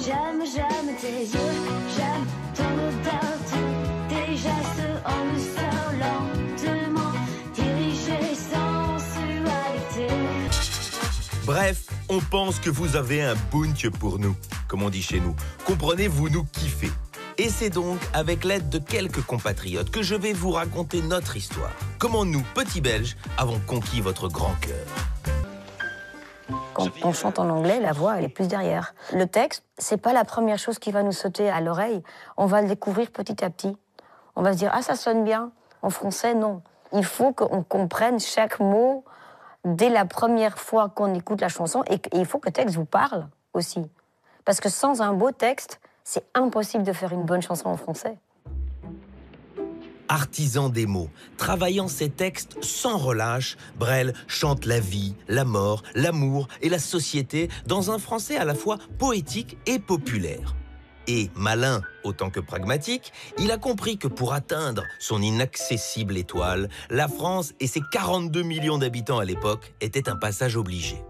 J'aime, j'aime tes yeux, j'aime ton odeur, tes gestes en douceur, lentement dirigés, sensualité. Bref, on pense que vous avez un bunch pour nous, comme on dit chez nous. Comprenez, vous nous kiffez. Et c'est donc avec l'aide de quelques compatriotes que je vais vous raconter notre histoire. Comment nous, petits Belges, avons conquis votre grand cœur. Quand on chante en anglais, la voix, elle est plus derrière. Le texte, c'est pas la première chose qui va nous sauter à l'oreille. On va le découvrir petit à petit. On va se dire, ah, ça sonne bien. En français, non. Il faut qu'on comprenne chaque mot dès la première fois qu'on écoute la chanson. Et il faut que le texte vous parle aussi. Parce que sans un beau texte, c'est impossible de faire une bonne chanson en français. Artisan des mots, travaillant ses textes sans relâche, Brel chante la vie, la mort, l'amour et la société dans un français à la fois poétique et populaire. Et malin autant que pragmatique, il a compris que pour atteindre son inaccessible étoile, la France et ses 42 millions d'habitants à l'époque étaient un passage obligé.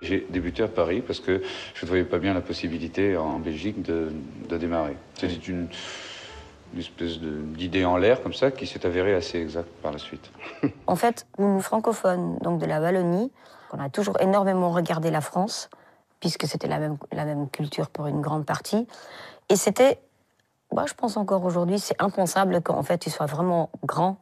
J'ai débuté à Paris parce que je ne voyais pas bien la possibilité en Belgique de démarrer. C'était une espèce d'idée en l'air comme ça qui s'est avérée assez exacte par la suite. En fait, nous francophones, donc de la Wallonie, on a toujours énormément regardé la France, puisque c'était la même culture pour une grande partie. Et c'était, je pense encore aujourd'hui, c'est impensable qu'en fait tu sois vraiment grand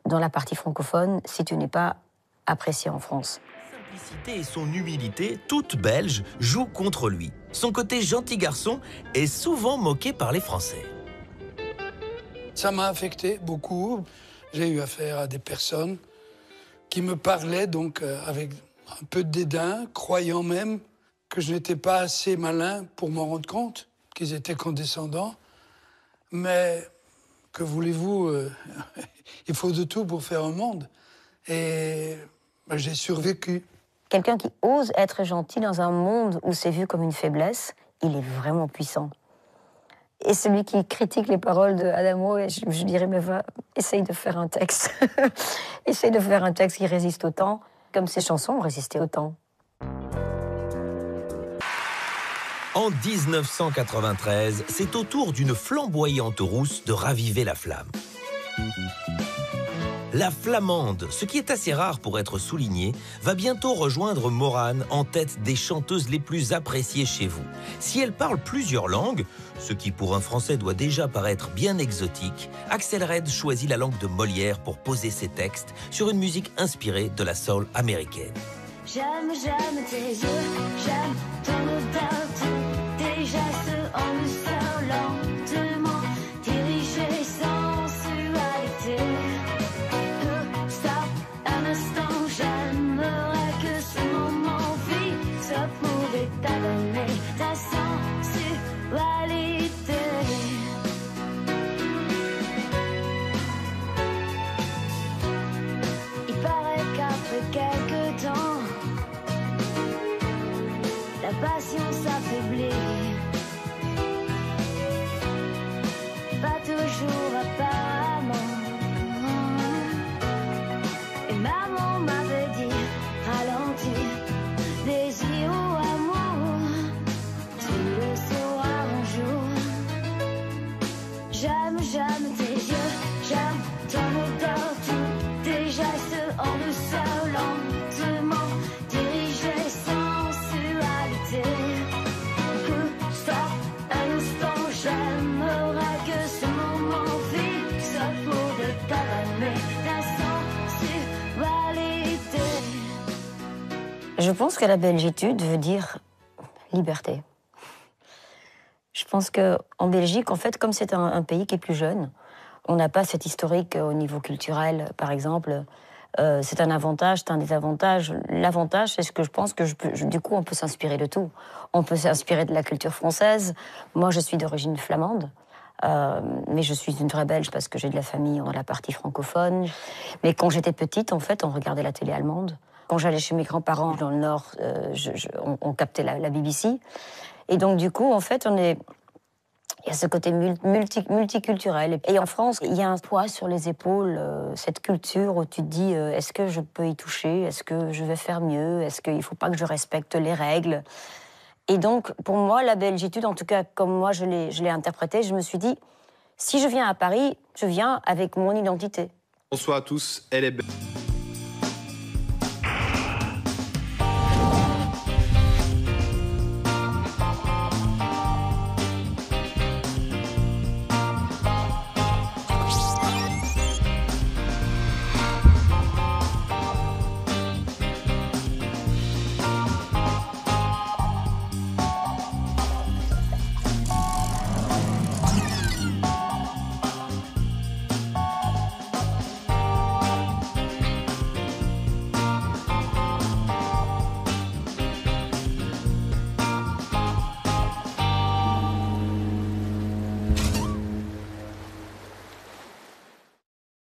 dans la partie francophone si tu n'es pas apprécié en France. Sa simplicité et son humilité, toute belge, jouent contre lui. Son côté gentil garçon est souvent moqué par les Français. Ça m'a affecté beaucoup. J'ai eu affaire à des personnes qui me parlaient donc avec un peu de dédain, croyant même que je n'étais pas assez malin pour m'en rendre compte, qu'ils étaient condescendants. Mais que voulez-vous, il faut de tout pour faire un monde. Et j'ai survécu. Quelqu'un qui ose être gentil dans un monde où c'est vu comme une faiblesse, il est vraiment puissant. Et celui qui critique les paroles d'Adamo, je dirais, mais essaye de faire un texte. Essaye de faire un texte qui résiste au temps, comme ces chansons ont résisté au temps. En 1993, c'est au tour d'une flamboyante rousse de raviver la flamme. La flamande, ce qui est assez rare pour être souligné, va bientôt rejoindre Morane en tête des chanteuses les plus appréciées chez vous. Si elle parle plusieurs langues, ce qui pour un Français doit déjà paraître bien exotique, Axel Red choisit la langue de Molière pour poser ses textes sur une musique inspirée de la soul américaine. J'aime, j'aime tes yeux, j'aime ton odeur, tes gestes en douceur, lentement dirigés, sensualité. Un instant, j'aimerais que ce moment fixe pouvait t'adonner ta sensualité. Il paraît qu'après quelques temps, la passion s'affaiblit. Pas toujours apparemment. Et maman m'avait dit, ralentis, désir ou amour, tu le sauras un jour. J'aime, j'aime tes yeux, j'aime ton odeur, tous tes gestes en douceur, lentement dirigés, sensualité. Stop, un instant, j'aimerais que ce moment fixe pouvait t'avaler ta sensualité. Je pense que la belgitude veut dire liberté. Je pense qu'en Belgique, en fait, comme c'est un pays qui est plus jeune, on n'a pas cet historique au niveau culturel, par exemple. C'est un avantage, c'est un désavantage. L'avantage, c'est ce que je pense que du coup, on peut s'inspirer de tout. On peut s'inspirer de la culture française. Moi, je suis d'origine flamande. Mais je suis une vraie Belge parce que j'ai de la famille dans la partie francophone. Mais quand j'étais petite, en fait, on regardait la télé allemande. Quand j'allais chez mes grands-parents dans le Nord, on captait la BBC. Et donc, du coup, en fait, il y a ce côté multiculturel. Et en France, il y a un poids sur les épaules, cette culture où tu te dis, est-ce que je peux y toucher? Est-ce que je vais faire mieux? Est-ce qu'il ne faut pas que je respecte les règles? Et donc, pour moi, la belgitude, en tout cas, comme moi je l'ai interprétée, je me suis dit, si je viens à Paris, je viens avec mon identité. Bonsoir à tous, elle est belle.